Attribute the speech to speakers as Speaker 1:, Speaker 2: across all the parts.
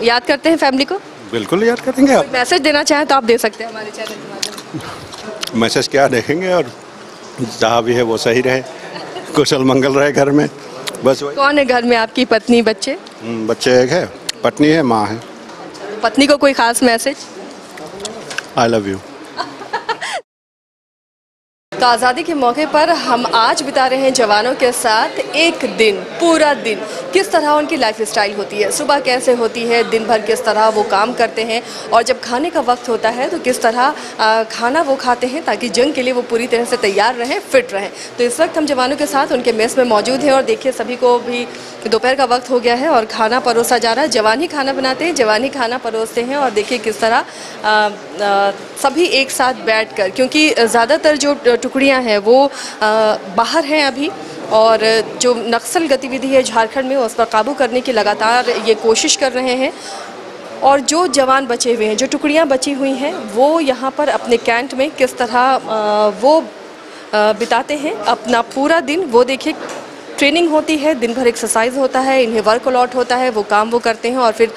Speaker 1: याद करते हैं फैमिली को?
Speaker 2: बिल्कुल याद करेंगे। आप
Speaker 1: मैसेज देना चाहें तो आप दे सकते हैं हमारे चैनल के माध्यम से।
Speaker 2: मैसेज क्या देखेंगे, और जहाँ भी है वो सही रहे, कुशल मंगल रहे घर में, बस वही।
Speaker 1: कौन है घर में आपकी? पत्नी, बच्चे?
Speaker 2: बच्चे एक है, पत्नी है, माँ है।
Speaker 1: पत्नी को कोई खास मैसेज?
Speaker 2: I love you.
Speaker 1: तो आज़ादी के मौके पर हम आज बिता रहे हैं जवानों के साथ एक दिन, पूरा दिन। किस तरह उनकी लाइफ स्टाइल होती है, सुबह कैसे होती है, दिन भर किस तरह वो काम करते हैं, और जब खाने का वक्त होता है तो किस तरह खाना वो खाते हैं ताकि जंग के लिए वो पूरी तरह से तैयार रहें, फिट रहें। तो इस वक्त हम जवानों के साथ उनके मेस में मौजूद हैं और देखिए सभी को भी दोपहर का वक्त हो गया है और खाना परोसा जा रहा है। जवान ही खाना बनाते हैं, जवान ही खाना परोसते हैं और देखिए किस तरह सभी एक साथ बैठकर, क्योंकि ज़्यादातर जो टुकड़ियां हैं वो बाहर हैं अभी, और जो नक्सल गतिविधि है झारखंड में उस पर काबू करने की लगातार ये कोशिश कर रहे हैं। और जो जवान बचे हुए हैं, जो टुकड़ियां बची हुई हैं, वो यहाँ पर अपने कैंट में किस तरह वो बिताते हैं अपना पूरा दिन। वो देखिए ट्रेनिंग होती है, दिन भर एक्सरसाइज होता है, इन्हें वर्क अलॉट होता है, वो काम वो करते हैं और फिर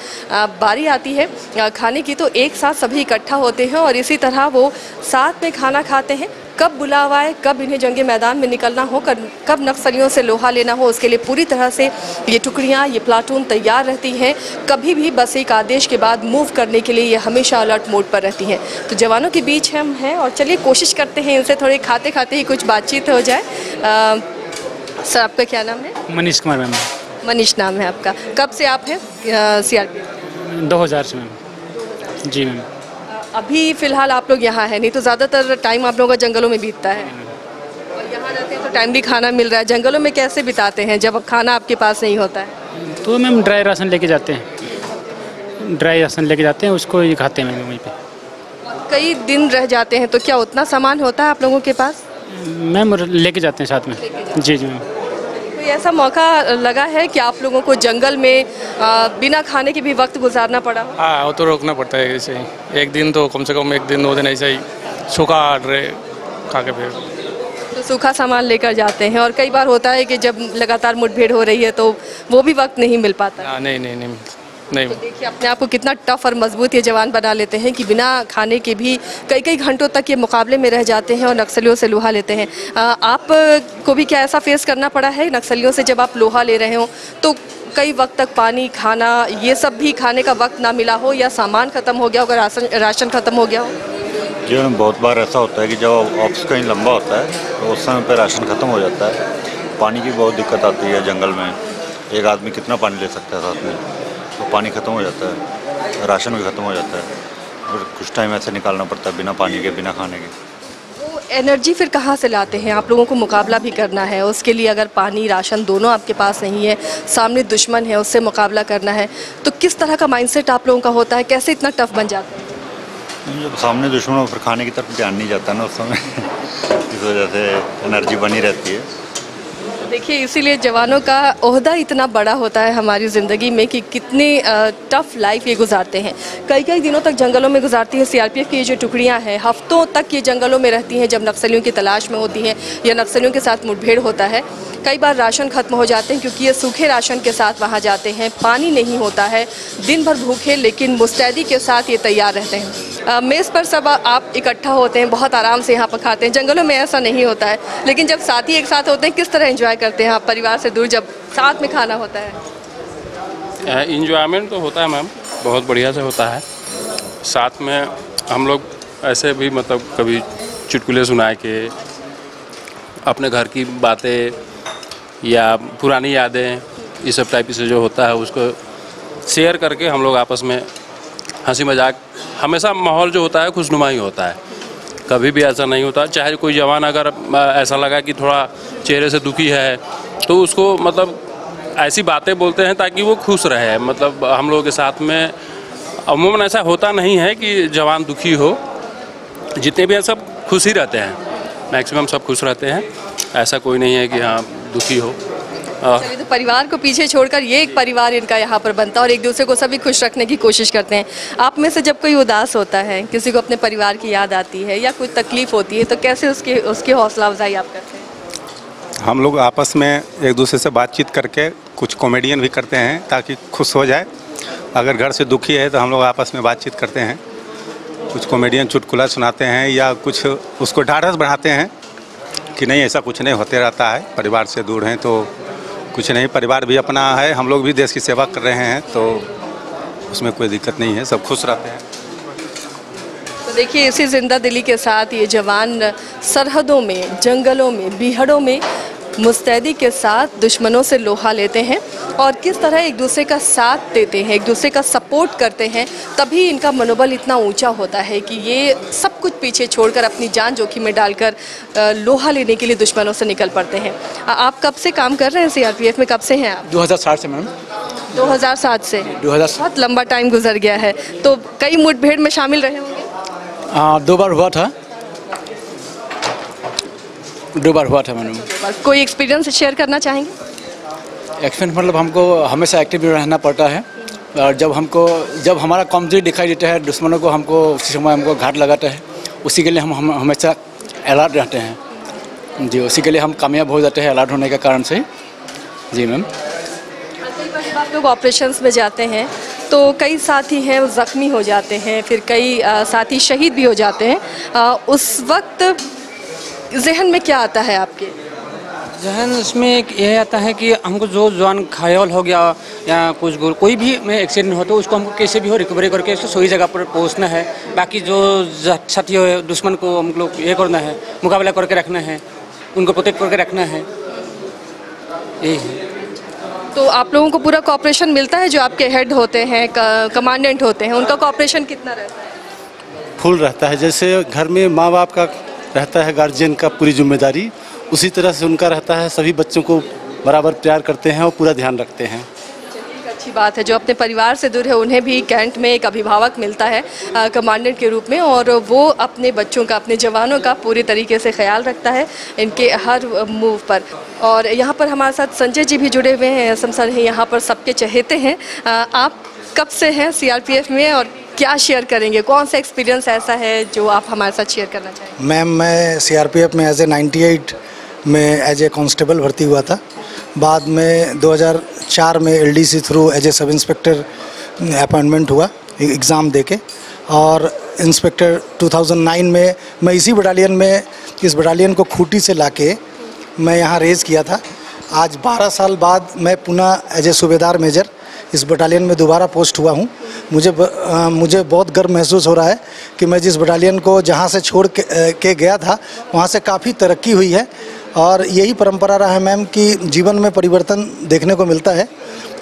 Speaker 1: बारी आती है खाने की तो एक साथ सभी इकट्ठा होते हैं और इसी तरह वो साथ में खाना खाते हैं। कब बुलावा आए, कब इन्हें जंगे मैदान में निकलना हो, कब नक्सलियों से लोहा लेना हो, उसके लिए पूरी तरह से ये टुकड़ियाँ, ये प्लाटून तैयार रहती हैं। कभी भी बस एक आदेश के बाद मूव करने के लिए ये हमेशा अलर्ट मोड पर रहती हैं। तो जवानों के बीच हम हैं और चलिए कोशिश करते हैं इनसे थोड़े खाते खाते ही कुछ बातचीत हो जाए। सर आपका क्या नाम है?
Speaker 3: मनीष कुमार मैम।
Speaker 1: मनीष नाम है आपका। कब से आप हैं CRPF?
Speaker 3: 2000 से मैम। जी मैम।
Speaker 1: अभी फ़िलहाल आप लोग यहाँ हैं, नहीं तो ज़्यादातर टाइम आप लोगों का जंगलों में बीतता है और यहाँ रहते हैं तो टाइमली खाना मिल रहा है। जंगलों में कैसे बिताते हैं जब खाना आपके पास नहीं होता है?
Speaker 3: तो मैम ड्राई राशन लेके जाते हैं, ड्राई राशन लेके जाते हैं, उसको ही खाते हैं मैम वहीं पे।
Speaker 1: कई दिन रह जाते हैं तो क्या उतना सामान होता है आप लोगों के पास?
Speaker 3: मैम लेके जाते हैं साथ में। जी जी मैम।
Speaker 1: कोई ऐसा मौका लगा है कि आप लोगों को जंगल में बिना खाने के भी वक्त गुजारना पड़ा?
Speaker 4: हाँ, वो तो रोकना पड़ता है ऐसे ही। एक दिन तो कम से कम 1 दिन 2 दिन ऐसा ही सूखा ड्रे खा के फिर
Speaker 1: तो सूखा सामान लेकर जाते हैं। और कई बार होता है कि जब लगातार मुठभेड़ हो रही है तो वो भी वक्त नहीं मिल पाता।
Speaker 4: नहीं।
Speaker 1: तो देखिए अपने आप को कितना टफ और मजबूत ये जवान बना लेते हैं कि बिना खाने के भी कई घंटों तक ये मुकाबले में रह जाते हैं और नक्सलियों से लोहा लेते हैं। आप को भी क्या ऐसा फेस करना पड़ा है नक्सलियों से? जब आप लोहा ले रहे हो तो कई वक्त तक पानी, खाना, ये सब भी खाने का वक्त ना मिला हो या सामान ख़त्म हो गया हो, राशन ख़त्म हो गया हो?
Speaker 5: जी मैम, बहुत बार ऐसा होता है कि जब ऑफिस कहीं लंबा होता है तो उस समय पर राशन ख़त्म हो जाता है। पानी की बहुत दिक्कत आती है जंगल में। एक आदमी कितना पानी ले सकता है साथ में, तो पानी ख़त्म हो जाता है, राशन भी ख़त्म हो जाता है, और कुछ टाइम ऐसे निकालना पड़ता है बिना पानी के, बिना खाने के।
Speaker 1: वो एनर्जी फिर कहाँ से लाते हैं? आप लोगों को मुकाबला भी करना है, उसके लिए अगर पानी, राशन दोनों आपके पास नहीं है, सामने दुश्मन है, उससे मुकाबला करना है, तो किस तरह का माइंडसेट आप लोगों का होता है? कैसे इतना टफ बन जाते हैं?
Speaker 5: जब सामने दुश्मन हो फिर खाने की तरफ ध्यान नहीं जाता ना उस समय इस वजह से एनर्जी बनी रहती है।
Speaker 1: देखिए इसीलिए जवानों का ओहदा इतना बड़ा होता है हमारी ज़िंदगी में कि कितनी टफ़ लाइफ ये गुजारते हैं। कई दिनों तक जंगलों में गुजारती है CRPF की ये जो टुकड़ियां हैं। हफ्तों तक ये जंगलों में रहती हैं जब नक्सलियों की तलाश में होती हैं या नक्सलियों के साथ मुठभेड़ होता है। कई बार राशन ख़त्म हो जाते हैं क्योंकि ये सूखे राशन के साथ वहाँ जाते हैं, पानी नहीं होता है, दिन भर भूखे लेकिन मुस्तैदी के साथ ये तैयार रहते हैं। मेज़ पर सब आप इकट्ठा होते हैं, बहुत आराम से यहाँ पर खाते हैं। जंगलों में ऐसा नहीं होता है, लेकिन जब साथी एक साथ होते हैं किस तरह एंजॉय करते हैं आप परिवार से दूर जब साथ में खाना होता है?
Speaker 4: इंजॉयमेंट तो होता है मैम, बहुत बढ़िया से होता है। साथ में हम लोग ऐसे भी मतलब कभी चुटकुले सुना के अपने घर की बातें या पुरानी यादें, ये सब टाइप से जो होता है उसको शेयर करके हम लोग आपस में हंसी मजाक, हमेशा माहौल जो होता है खुशनुमा ही होता है। कभी भी ऐसा नहीं होता, चाहे कोई जवान अगर ऐसा लगा कि थोड़ा चेहरे से दुखी है तो उसको मतलब ऐसी बातें बोलते हैं ताकि वो खुश रहे। मतलब हम लोगों के साथ में अमूमन ऐसा होता नहीं है कि जवान दुखी हो, जितने भी हैं सब खुश ही रहते हैं, मैक्सिमम सब खुश रहते हैं। ऐसा कोई नहीं है कि हाँ दुखी हो।
Speaker 1: चलिए, तो परिवार को पीछे छोड़कर ये एक परिवार इनका यहाँ पर बनता है और एक दूसरे को सभी खुश रखने की कोशिश करते हैं। आप में से जब कोई उदास होता है, किसी को अपने परिवार की याद आती है या कोई तकलीफ़ होती है, तो कैसे उसकी हौसला अफजाई आप करते हैं?
Speaker 2: हम लोग आपस में एक दूसरे से बातचीत करके कुछ कॉमेडियन भी करते हैं ताकि खुश हो जाए
Speaker 6: अगर घर से दुखी है तो हम लोग आपस में बातचीत करते हैं, कुछ कॉमेडियन चुटकुला सुनाते हैं या कुछ उसको ढाढ़स बढ़ाते हैं कि नहीं ऐसा कुछ नहीं होते रहता है, परिवार से दूर हैं तो कुछ नहीं, परिवार भी अपना है, हम लोग भी देश की सेवा कर रहे हैं तो उसमें कोई दिक्कत नहीं है, सब खुश रहते हैं।
Speaker 1: तो देखिए इसी जिंदा दिली के साथ ये जवान सरहदों में, जंगलों में, बीहड़ों में मुस्तैदी के साथ दुश्मनों से लोहा लेते हैं और किस तरह एक दूसरे का साथ देते हैं, एक दूसरे का सपोर्ट करते हैं, तभी इनका मनोबल इतना ऊंचा होता है कि ये सब कुछ पीछे छोड़कर अपनी जान जोखिम में डालकर लोहा लेने के लिए दुश्मनों से निकल पड़ते हैं। आप कब से काम कर रहे हैं सीआरपीएफ में, कब से हैं आप?
Speaker 7: 2007 से मैम।
Speaker 1: 2007 से?
Speaker 7: 2007।
Speaker 1: बहुत लंबा टाइम गुजर गया है। तो कई मुठभेड़ में शामिल रहे होंगे?
Speaker 7: 2 बार हुआ था, 2 बार हुआ था मैडम।
Speaker 1: कोई एक्सपीरियंस शेयर करना चाहेंगे?
Speaker 7: एक्सपीरियंस मतलब हमको हमेशा एक्टिव रहना पड़ता है और जब हमारा कमजोरी दिखाई देता है दुश्मनों को, हमको उसी समय हमको घाट लगाता है, उसी के लिए हम हमेशा अलर्ट रहते हैं जी, उसी के लिए हम कामयाब हो जाते हैं अलर्ट होने के कारण से। जी मैम।
Speaker 1: कई बार जब आप लोग ऑपरेशंस में जाते हैं तो कई साथी हैं वो ज़ख्मी हो जाते हैं, फिर कई साथी शहीद भी हो जाते हैं, उस वक्त जहन में क्या आता है आपके?
Speaker 8: जहन उसमें एक ये आता है कि हमको जो जवान घायल हो गया या कुछ कोई भी में एक्सीडेंट होता है उसको हमको कैसे भी हो रिकवरी करके उसको सही जगह पर पहुंचना है। बाकी जो साथी हो दुश्मन को हम लोग ये करना है, मुकाबला करके रखना है, उनको प्रोटेक्ट करके रखना है, यही है।
Speaker 1: तो आप लोगों को पूरा कोऑपरेशन मिलता है? जो आपके हेड होते हैं, कमांडेंट होते हैं, उनका कोऑपरेशन कितना रहता है?
Speaker 9: फुल रहता है। जैसे घर में माँ बाप का रहता है, गार्जियन का पूरी जिम्मेदारी, उसी तरह से उनका रहता है। सभी बच्चों को बराबर प्यार करते हैं और पूरा ध्यान रखते हैं।
Speaker 1: अच्छी बात है। जो अपने परिवार से दूर है उन्हें भी कैंट में एक अभिभावक मिलता है कमांडेंट के रूप में, और वो अपने बच्चों का, अपने जवानों का पूरी तरीके से ख्याल रखता है इनके हर मूव पर। और यहाँ पर हमारे साथ संजय जी भी जुड़े हुए हैं, एसएम सर हैं यहाँ पर, सबके चहेते हैं। आप कब से हैं सीआरपीएफ में और क्या शेयर करेंगे? कौन सा एक्सपीरियंस ऐसा है जो आप हमारे साथ शेयर करना चाहेंगे?
Speaker 10: मैम, मैं सीआरपीएफ में एज ए 98 में एज ए कांस्टेबल भर्ती हुआ था। बाद में 2004 में LDC through as a sub inspector appointment हुआ एग्ज़ाम देके, और इंस्पेक्टर 2009 में मैं इसी बटालियन में, इस बटालियन को खूंटी से लाके मैं यहाँ रेज़ किया था। आज 12 साल बाद मैं पुनः एज ए सूबेदार मेजर इस बटालियन में दोबारा पोस्ट हुआ हूँ। मुझे बहुत गर्व महसूस हो रहा है कि मैं जिस बटालियन को जहाँ से छोड़ के गया था वहाँ से काफ़ी तरक्की हुई है, और यही परंपरा रहा है मैम कि जीवन में परिवर्तन देखने को मिलता है।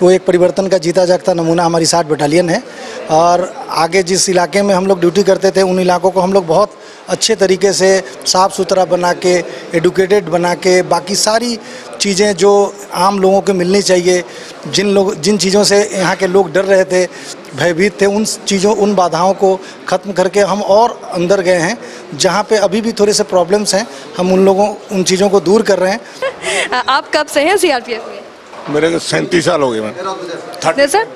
Speaker 10: वो एक परिवर्तन का जीता जागता नमूना हमारी 60 बटालियन है। और आगे जिस इलाके में हम लोग ड्यूटी करते थे उन इलाकों को हम लोग बहुत अच्छे तरीके से साफ़ सुथरा बना के, एडुकेटेड बना के, बाकी सारी चीज़ें जो आम लोगों को मिलनी चाहिए, जिन चीज़ों से यहाँ के लोग डर रहे थे, भयभीत थे, उन बाधाओं को ख़त्म करके हम और अंदर गए हैं। जहाँ पे अभी भी थोड़े से प्रॉब्लम्स हैं, हम उन चीज़ों को दूर कर रहे हैं।
Speaker 1: आप कब से हैं सीआरपीएफ में?
Speaker 11: मेरे को 37 साल हो गए मैम।
Speaker 1: सर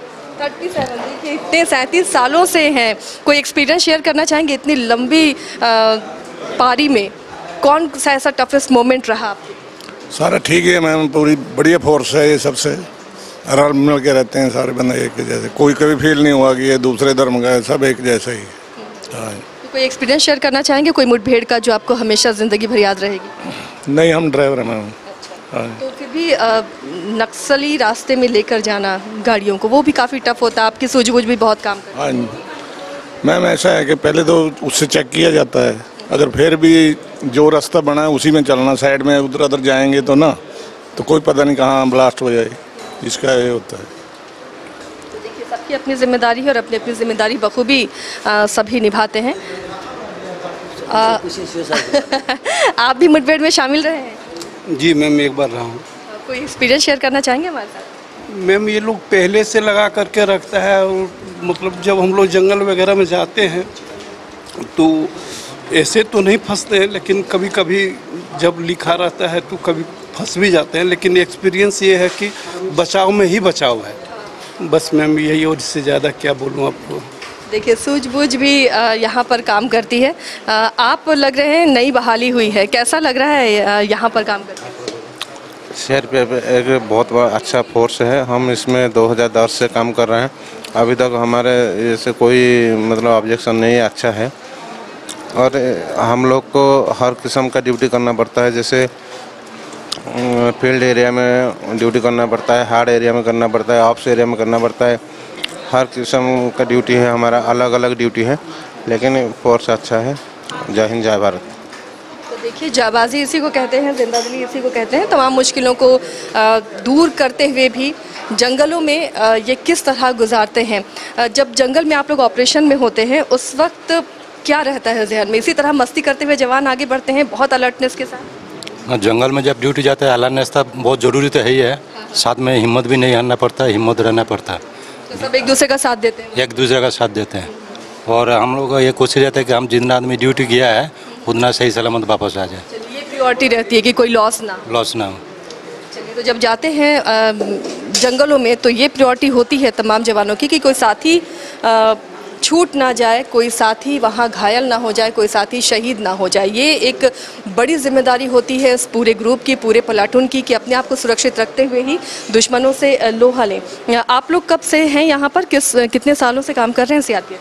Speaker 1: 37। देखिए इतने 37 सालों से हैं, कोई एक्सपीरियंस शेयर करना चाहेंगे इतनी लंबी पारी में? कौन सा ऐसा टफेस्ट मोमेंट रहा आपके?
Speaker 11: सारा ठीक है मैम, पूरी बढ़िया फोर्स है, ये सबसे रल मिल के रहते हैं सारे बंदे एक जैसे, कोई कभी फील नहीं हुआ कि ये दूसरे धर्म का है, सब एक जैसा ही। हाँ।
Speaker 1: तो कोई एक्सपीरियंस शेयर करना चाहेंगे, कोई मुठभेड़ का जो आपको हमेशा ज़िंदगी भर याद रहेगी?
Speaker 11: नहीं, हम ड्राइवर हैं मैम। हाँ।
Speaker 1: तो फिर भी नक्सली रास्ते में लेकर जाना गाड़ियों को, वो भी काफ़ी टफ होता है, आपकी सूझबूझ भी बहुत काम करती है।
Speaker 11: हाँ मैम, ऐसा है कि पहले तो उससे चेक किया जाता है, अगर फिर भी जो रास्ता बना है उसी में चलना, साइड में उधर उधर जाएंगे तो ना, तो कोई पता नहीं कहाँ ब्लास्ट हो जाए, इसका ये होता है।
Speaker 1: तो देखिए सबकी अपनी जिम्मेदारी है और अपनी अपनी जिम्मेदारी बखूबी सभी निभाते हैं। आप भी मुठभेड़ में शामिल रहे हैं?
Speaker 9: जी मैम, एक बार रहा हूँ।
Speaker 1: कोई एक्सपीरियंस शेयर करना चाहेंगे हमारे साथ?
Speaker 9: मैम, ये लोग पहले से लगा करके रखता है, और मतलब जब हम लोग जंगल वगैरह में जाते हैं तो ऐसे तो नहीं फंसते हैं, लेकिन कभी कभी जब लिखा रहता है तो कभी फंस भी जाते हैं। लेकिन एक्सपीरियंस ये है कि बचाव में ही बचाव है, बस मैम यही, और इससे ज़्यादा क्या बोलूँ आपको।
Speaker 1: देखिए सूझबूझ भी यहाँ पर काम करती है। आप लग रहे हैं नई बहाली हुई है, कैसा लग रहा है यहाँ पर काम करते?
Speaker 12: शहर पे एक बहुत बड़ा अच्छा फोर्स है, हम इसमें 2010 से काम कर रहे हैं अभी तक हमारे जैसे कोई मतलब ऑब्जेक्शन नहीं है, अच्छा है। और हम लोग को हर किस्म का ड्यूटी करना पड़ता है, जैसे फील्ड एरिया में ड्यूटी करना पड़ता है, हार्ड एरिया में करना पड़ता है, ऑप्स एरिया में करना पड़ता है। हर किस्म का ड्यूटी है हमारा, अलग अलग ड्यूटी है, लेकिन फोर्स अच्छा है। जय हिंद, जय भारत।
Speaker 1: तो देखिए, जाबाजी इसी को कहते हैं, जिंदादिली इसी को कहते हैं। तमाम मुश्किलों को दूर करते हुए भी जंगलों में ये किस तरह गुजारते हैं। जब जंगल में आप लोग ऑपरेशन में होते हैं उस वक्त क्या रहता है जहन में? इसी तरह मस्ती करते हुए जवान आगे बढ़ते हैं, बहुत अलर्टनेस के साथ।
Speaker 13: जंगल में जब ड्यूटी जाता है अलर्टनेस तो बहुत ज़रूरी तो है ही है, साथ में हिम्मत भी नहीं हारना पड़ता है, हिम्मत रहना पड़ता है।
Speaker 1: तो सब एक दूसरे का साथ देते हैं?
Speaker 13: एक दूसरे का साथ देते हैं। और हम लोग का ये कोशिश रहता है कि हम जितना आदमी ड्यूटी किया है उतना सही सलामत वापस आ जाए।
Speaker 1: चलिए, ये प्रायोरिटी रहती है कि कोई लॉस ना
Speaker 13: हो।
Speaker 1: चलिए, तो जब जाते हैं जंगलों में तो ये प्रायोरिटी होती है तमाम जवानों की कि कोई साथी छूट ना जाए, कोई साथी वहाँ घायल ना हो जाए, कोई साथी शहीद ना हो जाए। ये एक बड़ी जिम्मेदारी होती है इस पूरे ग्रुप की, पूरे प्लाटून की, कि अपने आप को सुरक्षित रखते हुए ही दुश्मनों से लोहा लें। आप लोग कब से हैं यहाँ पर, कितने सालों से काम कर रहे हैं सीआरपीएफ?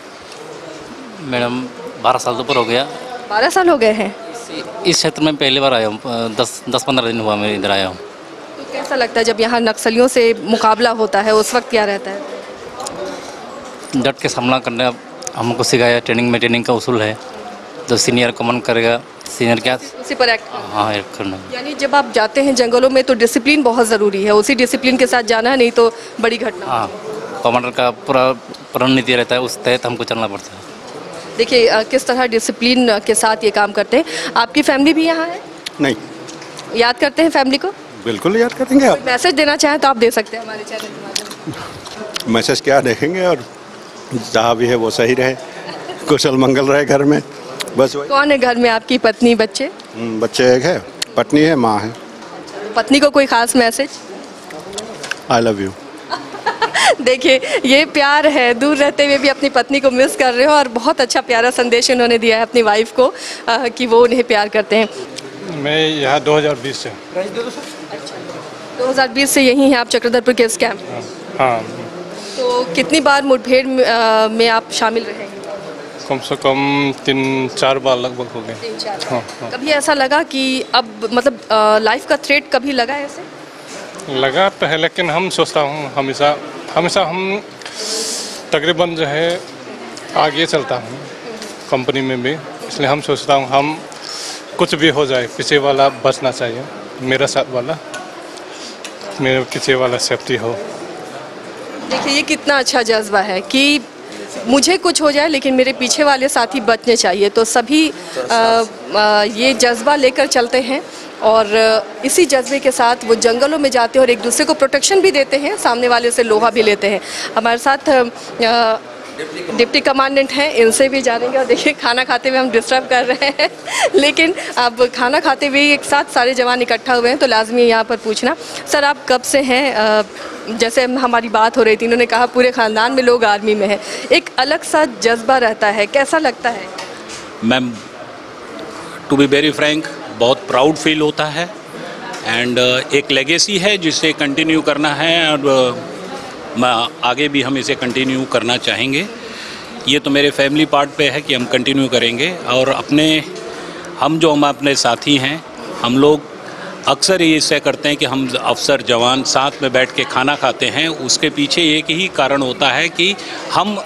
Speaker 14: मैडम 12 साल तो ऊपर हो गया।
Speaker 1: 12 साल हो गए हैं?
Speaker 14: इस क्षेत्र में पहली बार आया हूँ, 10-15 दिन हुआ मैं इधर आया हूँ।
Speaker 1: तो कैसा लगता है जब यहाँ नक्सलियों से मुकाबला होता है, उस वक्त क्या रहता है?
Speaker 14: डट के सामना करने हमको सिखाया, ट्रेनिंग का उसूल है। जो सीनियर कमांड करेगा, सीनियर क्या
Speaker 1: उसी पर एक्ट
Speaker 14: करना।
Speaker 1: यानी जब आप जाते हैं जंगलों में तो डिसिप्लिन बहुत ज़रूरी है, उसी डिसिप्लिन के साथ जाना है, नहीं तो बड़ी घटना।
Speaker 14: हाँ, कमांडर का पूरा रणनीति रहता है, उस तहत हमको चलना पड़ता है।
Speaker 1: देखिए किस तरह डिसिप्लिन के साथ ये काम करते हैं। आपकी फैमिली भी यहाँ है?
Speaker 2: नहीं।
Speaker 1: याद करते हैं फैमिली को?
Speaker 2: बिल्कुल याद करेंगे। आप
Speaker 1: मैसेज देना चाहें तो आप दे सकते हैं हमारे चैनल के माध्यम।
Speaker 2: मैसेज क्या देखेंगे, और जहाँ भी है वो सही रहे, कुशल मंगल रहे घर में, बस वही।
Speaker 1: कौन है घर में? आपकी पत्नी, बच्चे?
Speaker 2: बच्चे एक है, पत्नी है, माँ है।
Speaker 1: पत्नी को कोई खास मैसेज?
Speaker 2: I love you.
Speaker 1: देखिए, ये प्यार है, दूर रहते हुए भी अपनी पत्नी को मिस कर रहे हो, और बहुत अच्छा प्यारा संदेश उन्होंने दिया है अपनी वाइफ को कि वो उन्हें प्यार करते हैं।
Speaker 15: मैं यहाँ 2020 से।
Speaker 1: 2020 से यहीं हैं आप, चक्रधरपुर के इस कैंप?
Speaker 15: हाँ।
Speaker 1: तो कितनी बार मुठभेड़ में आप शामिल रहे?
Speaker 15: कम से कम 3-4 बार लगभग हो गए।
Speaker 1: 3-4
Speaker 15: हाँ, हाँ।
Speaker 1: कभी ऐसा लगा कि अब मतलब लाइफ का थ्रेट कभी लगा ऐसे?
Speaker 15: लगा तो है, लेकिन हम सोचता हूँ हमेशा हम तकरीबन जो है आगे चलता हूँ कंपनी में भी, इसलिए हम सोचता हूँ हम कुछ भी हो जाए पीछे वाला बचना चाहिए, मेरा साथ वाला, मेरे पीछे वाला सेफ्टी हो।
Speaker 1: देखिए, ये कितना अच्छा जज्बा है कि मुझे कुछ हो जाए लेकिन मेरे पीछे वाले साथी बचने चाहिए। तो सभी ये जज्बा लेकर चलते हैं, और इसी जज्बे के साथ वो जंगलों में जाते हैं और एक दूसरे को प्रोटेक्शन भी देते हैं, सामने वाले से लोहा भी लेते हैं। हमारे साथ डिप्टी कमांडेंट हैं, इनसे भी जानेंगे। और देखिए, खाना खाते हुए हम डिस्टर्ब कर रहे हैं लेकिन अब खाना खाते हुए एक साथ सारे जवान इकट्ठा हुए हैं तो लाजमी यहाँ पर पूछना। सर, आप कब से हैं? जैसे हमारी बात हो रही थी, इन्होंने कहा पूरे ख़ानदान में लोग आर्मी में हैं, एक अलग सा जज्बा रहता है, कैसा लगता है?
Speaker 16: Ma'am, to be very frank, बहुत प्राउड फील होता है, एंड एक लेगेसी है जिसे कंटिन्यू करना है, और आगे भी हम इसे कंटिन्यू करना चाहेंगे। ये तो मेरे फैमिली पार्ट पे है कि हम कंटिन्यू करेंगे। और हम अपने साथी हैं, हम लोग अक्सर ये इससे करते हैं कि हम अफसर जवान साथ में बैठ के खाना खाते हैं। उसके पीछे एक ही कारण होता है कि हम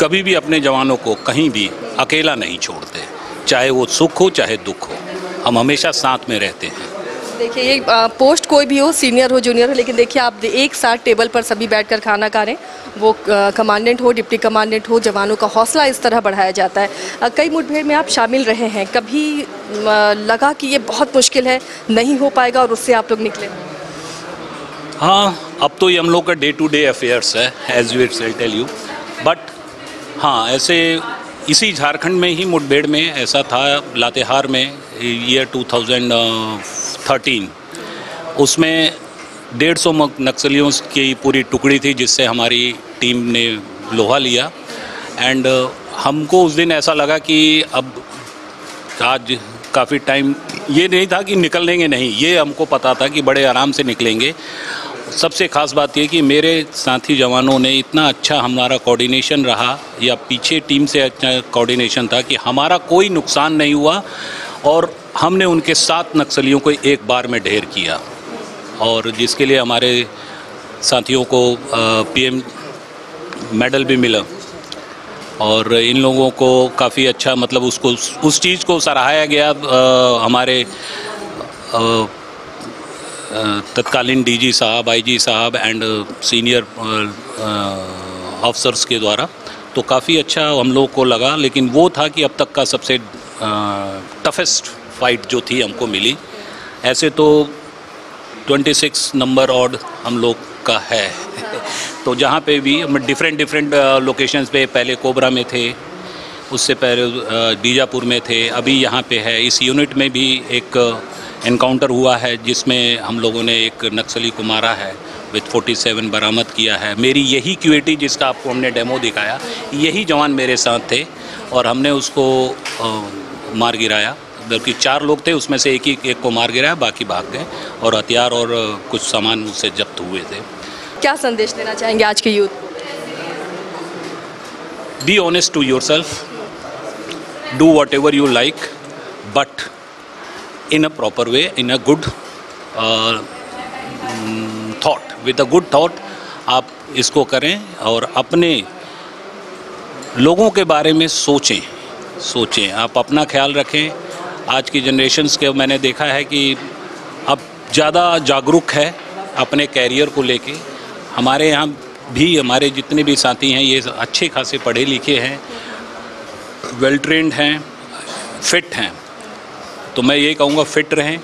Speaker 16: कभी भी अपने जवानों को कहीं भी अकेला नहीं छोड़ते, चाहे वो सुख हो चाहे दुख हो, हम हमेशा साथ में रहते हैं।
Speaker 1: देखिए, ये पोस्ट कोई भी हो, सीनियर हो जूनियर हो, लेकिन देखिए आप एक साथ टेबल पर सभी बैठकर खाना खा रहे हैं, वो कमांडेंट हो, डिप्टी कमांडेंट हो, जवानों का हौसला इस तरह बढ़ाया जाता है। कई मुठभेड़ में आप शामिल रहे हैं, कभी लगा कि ये बहुत मुश्किल है, नहीं हो पाएगा, और उससे आप लोग निकले?
Speaker 16: हाँ, अब तो ये हम लोग का डे टू डे अफेयर्स है, as we will tell you. But हाँ, ऐसे इसी झारखंड में ही मुठभेड़ में ऐसा था, लातेहार में ईयर 2013, उसमें 150 नक्सलियों की पूरी टुकड़ी थी जिससे हमारी टीम ने लोहा लिया। एंड हमको उस दिन ऐसा लगा कि अब आज काफ़ी टाइम, ये नहीं था कि निकलेंगे नहीं, ये हमको पता था कि बड़े आराम से निकलेंगे। सबसे ख़ास बात ये कि मेरे साथी जवानों ने इतना अच्छा हमारा कोऑर्डिनेशन रहा, या पीछे टीम से अच्छा कोऑर्डिनेशन था कि हमारा कोई नुकसान नहीं हुआ और हमने उनके 7 नक्सलियों को एक बार में ढेर किया, और जिसके लिए हमारे साथियों को पीएम मेडल भी मिला। और इन लोगों को काफ़ी अच्छा मतलब उसको उस चीज़ को सराहाया गया हमारे तत्कालीन डीजी साहब, आईजी साहब एंड सीनियर ऑफिसर्स के द्वारा, तो काफ़ी अच्छा हम लोग को लगा। लेकिन वो था कि अब तक का सबसे टफेस्ट फाइट जो थी हमको मिली। ऐसे तो 26 नंबर ऑड हम लोग का है तो जहाँ पे भी हम डिफरेंट लोकेशंस पे, पहले कोबरा में थे, उससे पहले बीजापुर में थे, अभी यहाँ पे है। इस यूनिट में भी एक एनकाउंटर हुआ है जिसमें हम लोगों ने एक नक्सली को मारा है, विथ 47 बरामद किया है। मेरी यही क्यूएटी जिसका आपको हमने डेमो दिखाया, यही जवान मेरे साथ थे और हमने उसको मार गिराया। बल्कि 4 लोग थे, उसमें से एक को मार गिराया, बाकी भाग गए और हथियार और कुछ सामान उससे जब्त हुए थे।
Speaker 1: क्या संदेश देना चाहेंगे आज के यूथ को?
Speaker 16: Be honest to yourself, do whatever you like, but in a proper way, in a good thought, with a good thought आप इसको करें और अपने लोगों के बारे में सोचें। आप अपना ख्याल रखें। आज की जनरेशन्स के मैंने देखा है कि अब ज़्यादा जागरूक है अपने कैरियर को लेके। हमारे यहाँ भी हमारे जितने भी साथी हैं ये अच्छे खासे पढ़े लिखे हैं, वेल ट्रेंड हैं, फिट हैं। तो मैं ये कहूँगा फिट रहें,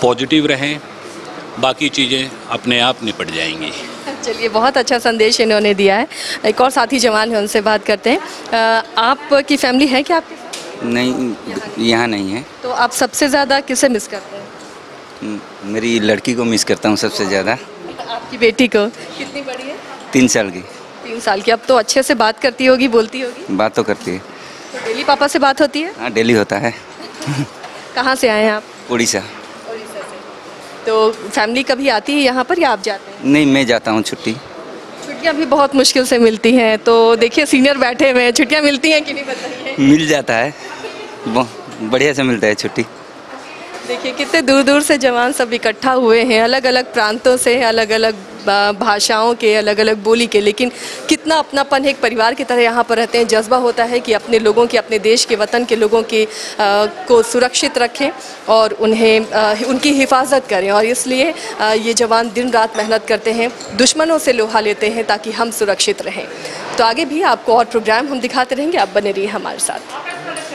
Speaker 16: पॉजिटिव रहें, बाकी चीज़ें अपने आप निपट जाएंगी।
Speaker 1: चलिए, बहुत अच्छा संदेश इन्होंने दिया है। एक और साथी जवान है, उनसे बात करते हैं। आपकी फैमिली है क्या आपके?
Speaker 17: नहीं, यहाँ नहीं है।
Speaker 1: तो आप सबसे ज़्यादा किसे मिस करते हैं?
Speaker 17: मेरी लड़की को मिस करता हूँ सबसे ज़्यादा।
Speaker 1: आपकी बेटी को? कितनी बड़ी है?
Speaker 17: 3 साल की।
Speaker 1: 3 साल की। अब तो अच्छे से बात करती होगी, बोलती होगी?
Speaker 17: बात तो करती है।
Speaker 1: तो डेली पापा से बात होती है?
Speaker 17: हाँ, डेली होता है।
Speaker 1: कहाँ से आए हैं आप?
Speaker 17: उड़ीसा।
Speaker 1: उड़ीसा से। तो फैमिली कभी आती है यहाँ पर या आप जाते हैं?
Speaker 17: नहीं, मैं जाता हूँ छुट्टी।
Speaker 1: छुट्टियाँ भी बहुत मुश्किल से मिलती हैं, तो देखिए सीनियर बैठे हुए हैं, छुट्टियाँ मिलती हैं कि नहीं बताइए?
Speaker 17: मिल जाता है, बढ़िया से मिलता है छुट्टी।
Speaker 1: देखिए कितने दूर दूर से जवान सब इकट्ठा हुए हैं, अलग अलग प्रांतों से, अलग अलग भाषाओं के, अलग अलग बोली के, लेकिन कितना अपनापन है, एक परिवार की तरह यहाँ पर रहते हैं। जज्बा होता है कि अपने लोगों की, अपने देश के, वतन के लोगों के को सुरक्षित रखें और उन्हें उनकी हिफाजत करें। और इसलिए ये जवान दिन रात मेहनत करते हैं, दुश्मनों से लोहा लेते हैं ताकि हम सुरक्षित रहें। तो आगे भी आपको और प्रोग्राम हम दिखाते रहेंगे, आप बने रहिए हमारे साथ।